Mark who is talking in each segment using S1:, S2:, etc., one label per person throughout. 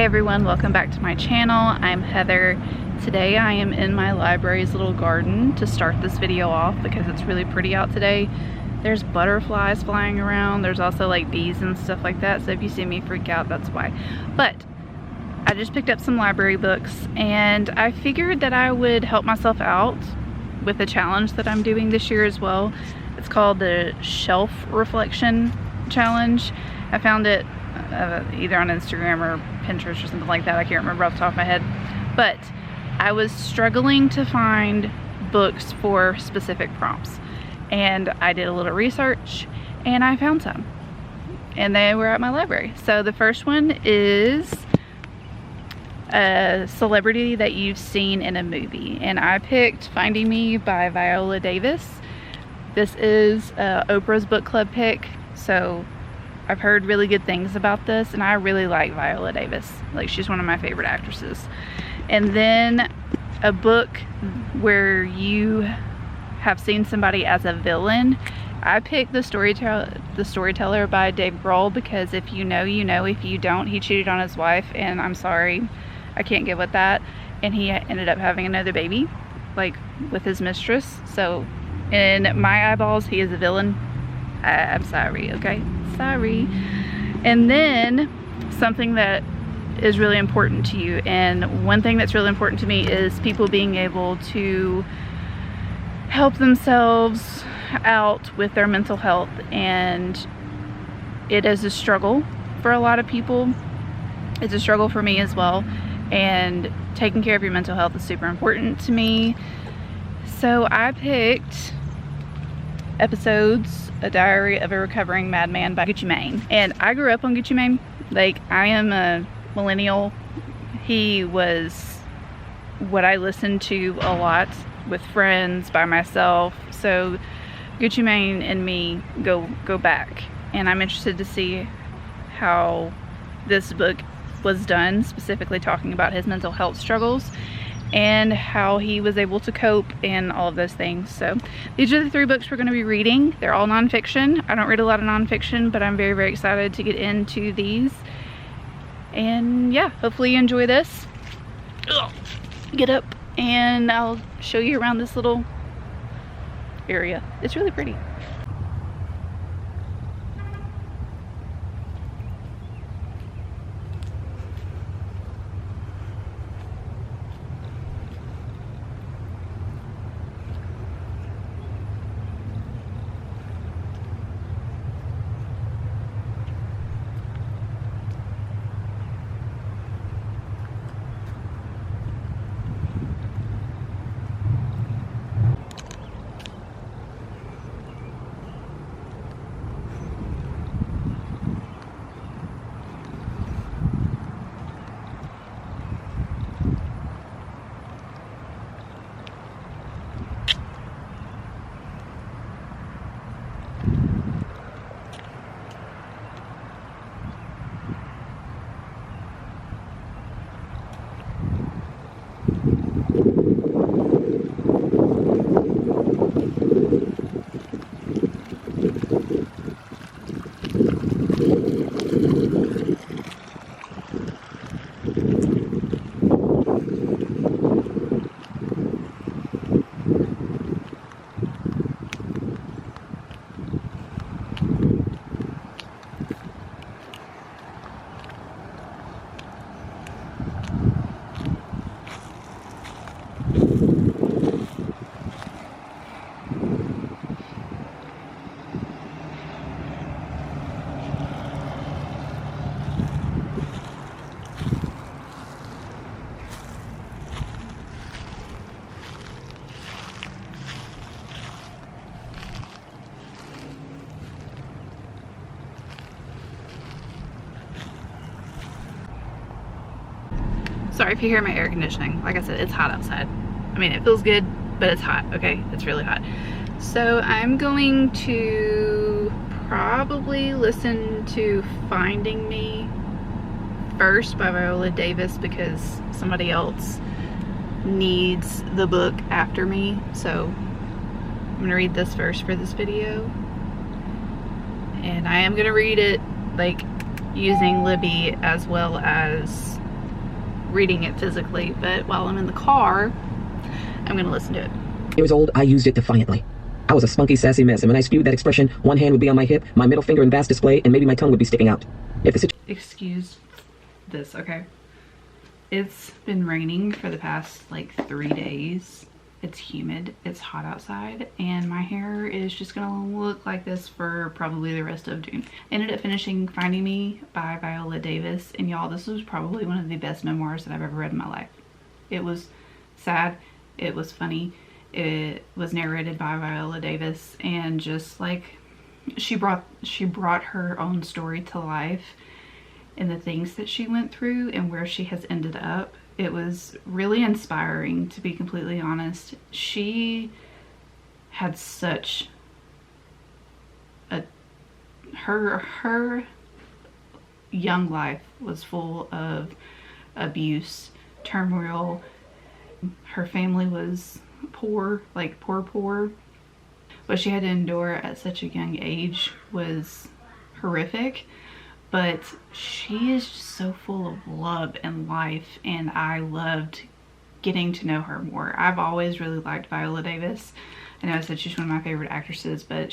S1: Hey everyone, welcome back to my channel. I'm Heather. Today I am in my library's little garden to start this video off because it's really pretty out today. There's butterflies flying around. There's also like bees and stuff like that, so if you see me freak out, that's why. But I just picked up some library books and I figured that I would help myself out with a challenge that I'm doing this year as well. It's called the Shelf Reflection Challenge. I found it either on Instagram or Pinterest or something like that. I can't remember off the top of my head. But I was struggling to find books for specific prompts. And I did a little research and I found some. And they were at my library. So the first one is a celebrity that you've seen in a movie. And I picked Finding Me by Viola Davis. This is Oprah's book club pick. So I've heard really good things about this, and I really like Viola Davis. Like, she's one of my favorite actresses. And then a book where you have seen somebody as a villain. I picked The Storyteller by Dave Grohl because if you know, you know. If you don't, he cheated on his wife, and I'm sorry, I can't get with that. And he ended up having another baby, like, with his mistress. So in my eyeballs, he is a villain. I'm sorry, okay? Sorry. And then something that is really important to you, and one thing that's really important to me is people being able to help themselves out with their mental health. And it is a struggle for a lot of people. It's a struggle for me as well, and taking care of your mental health is super important to me. So I picked Episodes: A Diary of a Recovering Madman by Gucci Mane. And I grew up on Gucci Mane. Like, I am a millennial. He was what I listened to a lot with friends, by myself. So Gucci Mane and me go back. And I'm interested to see how this book was done, specifically talking about his mental health struggles and how he was able to cope and all of those things. So these are the three books we're going to be reading. They're all nonfiction. I don't read a lot of nonfiction, but I'm very, very excited to get into these. And yeah, hopefully you enjoy this. Get up and I'll show you around this little area. It's really pretty. Sorry if you hear my air conditioning. Like I said, it's hot outside. I mean, it feels good, but it's hot, okay? It's really hot. So I'm going to probably listen to Finding Me first by Viola Davis because somebody else needs the book after me. So I'm gonna read this first for this video. And I am gonna read it like using Libby as well as reading it physically, but while I'm in the car, I'm gonna listen to it.
S2: Years old, I used it defiantly. I was a spunky, sassy mess, and when I spewed that expression, one hand would be on my hip, my middle finger in vast display, and maybe my tongue would be sticking out. If the
S1: Excuse this, okay? It's been raining for the past like 3 days. It's humid, it's hot outside, and my hair is just gonna look like this for probably the rest of June. I ended up finishing Finding Me by Viola Davis, and y'all, this was probably one of the best memoirs that I've ever read in my life. It was sad, it was funny, it was narrated by Viola Davis, and just like she brought her own story to life and the things that she went through and where she has ended up. It was really inspiring, to be completely honest. She had such a her young life was full of abuse, turmoil. Her family was poor, like poor. What she had to endure at such a young age was horrific. But she is just so full of love and life, and I loved getting to know her more. I've always really liked Viola Davis. I know I said she's one of my favorite actresses, but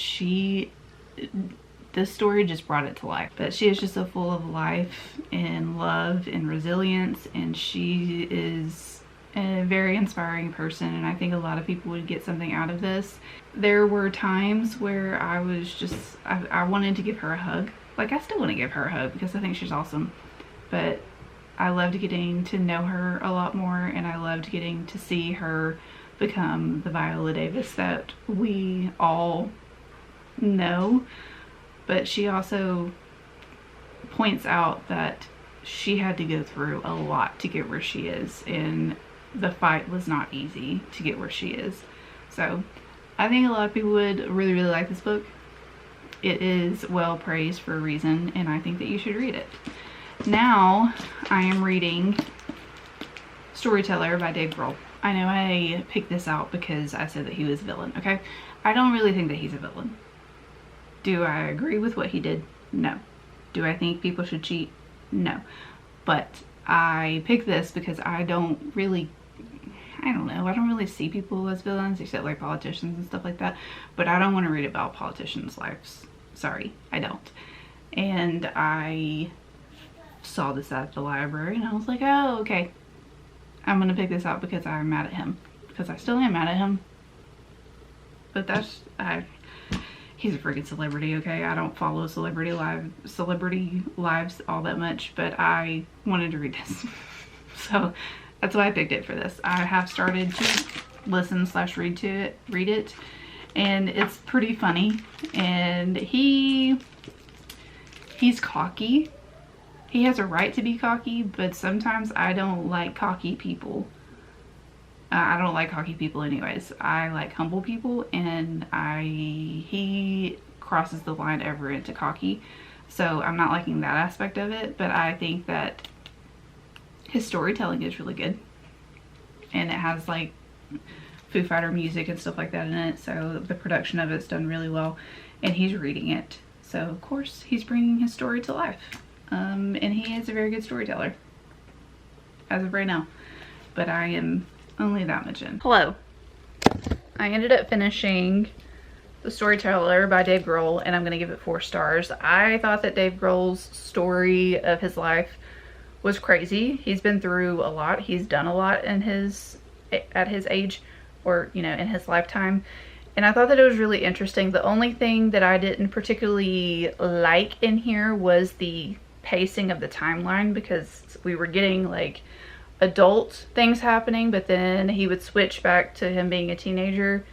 S1: this story just brought it to life. But she is just so full of life and love and resilience, and she is a very inspiring person, and I think a lot of people would get something out of this. There were times where I was just, I wanted to give her a hug. Like, I still want to give her a hug because I think she's awesome, but I loved getting to know her a lot more, and I loved getting to see her become the Viola Davis that we all know. But she also points out that she had to go through a lot to get where she is, and the fight was not easy to get where she is. So I think a lot of people would really like this book. It is well praised for a reason, and I think that you should read it. Now I am reading Storyteller by Dave Grohl. I know I picked this out because I said that he was a villain, okay? I don't really think that he's a villain. Do I agree with what he did? No. Do I think people should cheat? No. But I picked this because I don't really see people as villains except like politicians and stuff like that. But I don't want to read about politicians' lives. Sorry, I don't. And I saw this at the library and I was like, oh, okay. I'm going to pick this out because I'm mad at him. Because I still am mad at him. But he's a freaking celebrity, okay? I don't follow celebrity lives all that much, but I wanted to read this. So that's why I picked it for this. I have started to listen/read it, and it's pretty funny. And he's cocky. He has a right to be cocky, but sometimes I don't like cocky people. I don't like cocky people anyways. I like humble people, and he crosses the line ever into cocky. So I'm not liking that aspect of it, but I think that his storytelling is really good. And it has like Foo Fighter music and stuff like that in it, so the production of it's done really well. And he's reading it, so of course he's bringing his story to life. And he is a very good storyteller as of right now, but I am only that much in. Hello. I ended up finishing The Storyteller by Dave Grohl, and I'm going to give it 4 stars. I thought that Dave Grohl's story of his life was crazy. He's been through a lot. He's done a lot at his age, or in his lifetime. And I thought that it was really interesting. The only thing that I didn't particularly like in here was the pacing of the timeline, because we were getting like adult things happening, but then he would switch back to him being a teenager,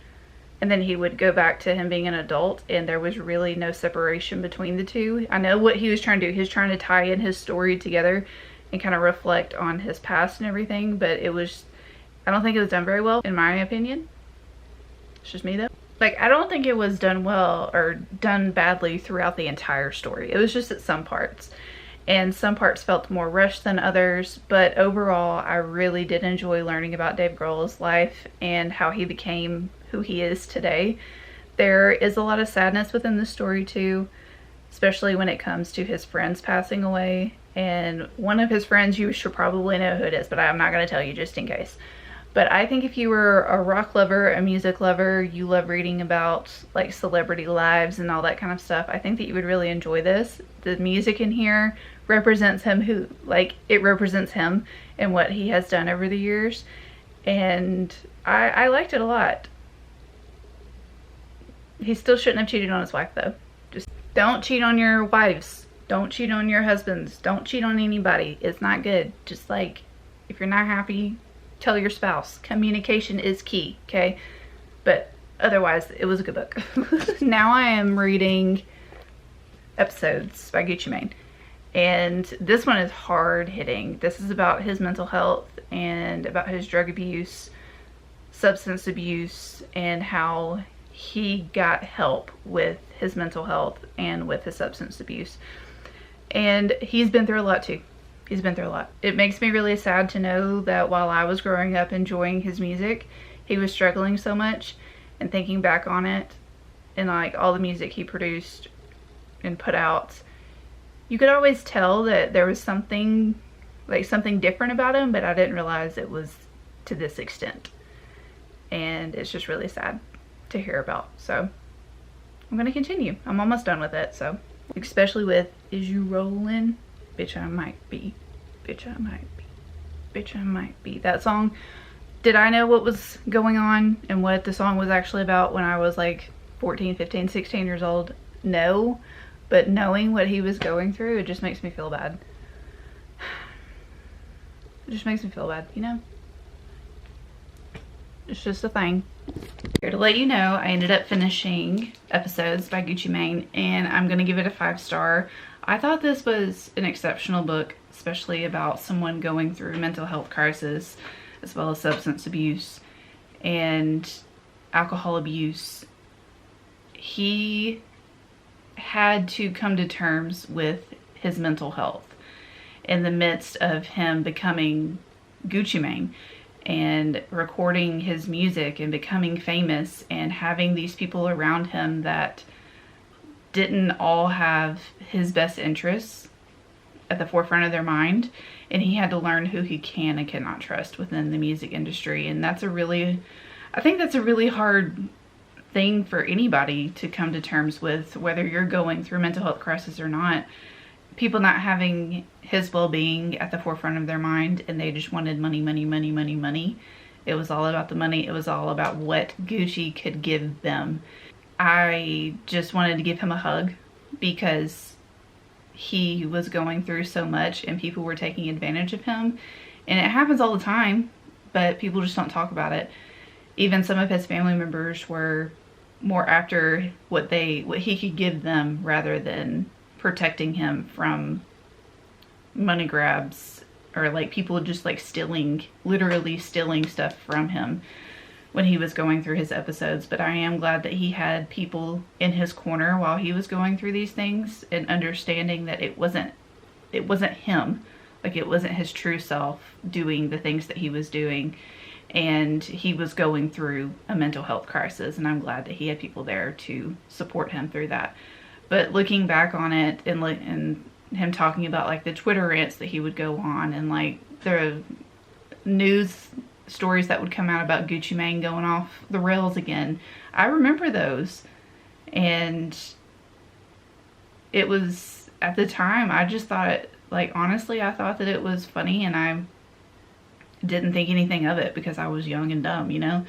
S1: and then he would go back to him being an adult, and there was really no separation between the two. I know what he was trying to do. He was trying to tie in his story together and kind of reflect on his past and everything, but I don't think it was done very well, in my opinion. It's just me though. Like, I don't think it was done well or done badly throughout the entire story. It was just at some parts. And some parts felt more rushed than others, but overall I really did enjoy learning about Dave Grohl's life and how he became who he is today. There is a lot of sadness within the story too, especially when it comes to his friends passing away, and one of his friends, you should probably know who it is, but I'm not going to tell you just in case. But I think if you were a rock lover, a music lover, you love reading about like celebrity lives and all that kind of stuff, I think that you would really enjoy this. The music in here represents him, it represents him and what he has done over the years. And I liked it a lot. He still shouldn't have cheated on his wife though. Just don't cheat on your wives. Don't cheat on your husbands. Don't cheat on anybody. It's not good. Just like, if you're not happy, tell your spouse. Communication is key, okay? But otherwise, it was a good book. Now I am reading Episodes by Gucci Mane. And this one is hard hitting. This is about his mental health and about his drug abuse, substance abuse, and how he got help with his mental health and with his substance abuse. And he's been through a lot too. He's been through a lot. It makes me really sad to know that while I was growing up enjoying his music, he was struggling so much. And thinking back on it and like all the music he produced and put out, you could always tell that there was something different about him, but I didn't realize it was to this extent. And it's just really sad to hear about. So I'm gonna continue. I'm almost done with it. So especially with "Is You Rollin'? Bitch, I might be. Bitch, I might be. Bitch, I might be." That song. Did I know what was going on and what the song was actually about when I was like 14, 15, 16 years old? No. But knowing what he was going through, it just makes me feel bad. It just makes me feel bad, you know? It's just a thing. Here to let you know, I ended up finishing Episodes by Gucci Mane, and I'm gonna give it a 5-star. I thought this was an exceptional book, especially about someone going through a mental health crisis, as well as substance abuse and alcohol abuse. He had to come to terms with his mental health in the midst of him becoming Gucci Mane and recording his music and becoming famous and having these people around him that didn't all have his best interests at the forefront of their mind, and he had to learn who he can and cannot trust within the music industry. And I think that's a really hard thing for anybody to come to terms with, whether you're going through mental health crisis or not. People not having his well-being at the forefront of their mind, and they just wanted money, money, money, money, money. It was all about the money. It was all about what Gucci could give them. I just wanted to give him a hug because he was going through so much and people were taking advantage of him. And it happens all the time, but people just don't talk about it. Even some of his family members were more after what he could give them rather than protecting him from money grabs or like people just like literally stealing stuff from him when he was going through his episodes. But I am glad that he had people in his corner while he was going through these things and understanding that it wasn't him. Like, it wasn't his true self doing the things that he was doing. And he was going through a mental health crisis, and I'm glad that he had people there to support him through that. But looking back on it and him talking about like the Twitter rants that he would go on and like the news stories that would come out about Gucci Mane going off the rails again, I remember those. And it was, at the time, I just thought, like, honestly, I thought that it was funny, and I didn't think anything of it because I was young and dumb, you know?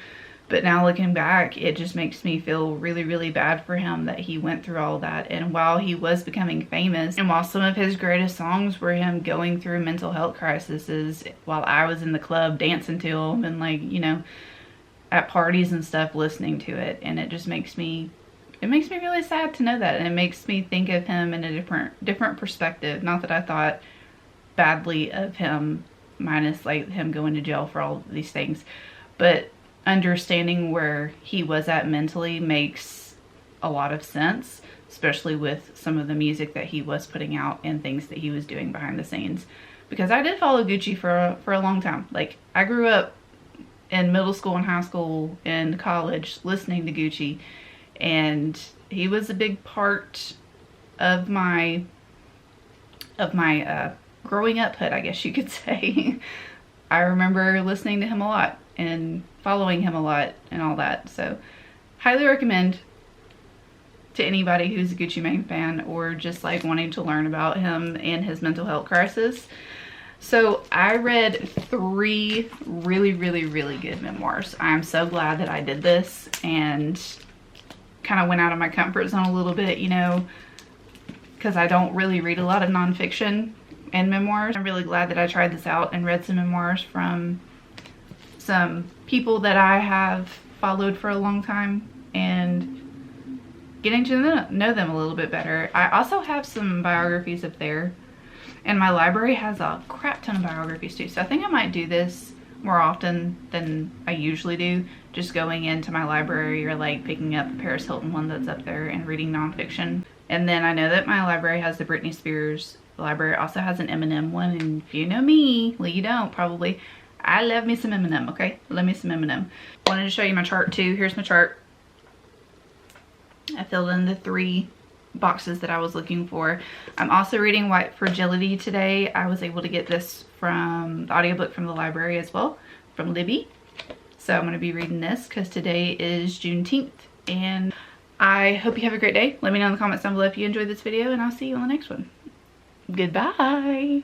S1: But now looking back, it just makes me feel really, really bad for him that he went through all that. And while he was becoming famous, and while some of his greatest songs were him going through mental health crises, while I was in the club dancing to them and, like, you know, at parties and stuff listening to it. And it just makes me really sad to know that. And it makes me think of him in a different perspective. Not that I thought badly of him, minus like him going to jail for all these things, but understanding where he was at mentally makes a lot of sense, especially with some of the music that he was putting out and things that he was doing behind the scenes. Because I did follow Gucci for a long time. Like, I grew up in middle school and high school and college listening to Gucci, and he was a big part of my growing up hood, I guess you could say. I remember listening to him a lot and following him a lot and all that. So highly recommend to anybody who's a Gucci Mane fan or just like wanting to learn about him and his mental health crisis. So I read 3 really, really, really good memoirs. I'm so glad that I did this and kind of went out of my comfort zone a little bit, you know, because I don't really read a lot of nonfiction and memoirs. I'm really glad that I tried this out and read some memoirs from some people that I have followed for a long time and getting to know them a little bit better. I also have some biographies up there, and my library has a crap ton of biographies too. So I think I might do this more often than I usually do, just going into my library or like picking up a Paris Hilton one that's up there and reading nonfiction. And then I know that my library has the Britney Spears. The library also has an Eminem one, and if you know me, well, you don't probably, I love me some Eminem, okay? Love me some Eminem. Wanted to show you my chart too. Here's my chart. I filled in the 3 boxes that I was looking for. I'm also reading White Fragility today. I was able to get this from the audiobook from the library as well, from Libby. So I'm going to be reading this because today is Juneteenth, and I hope you have a great day. Let me know in the comments down below if you enjoyed this video, and I'll see you on the next one. Goodbye.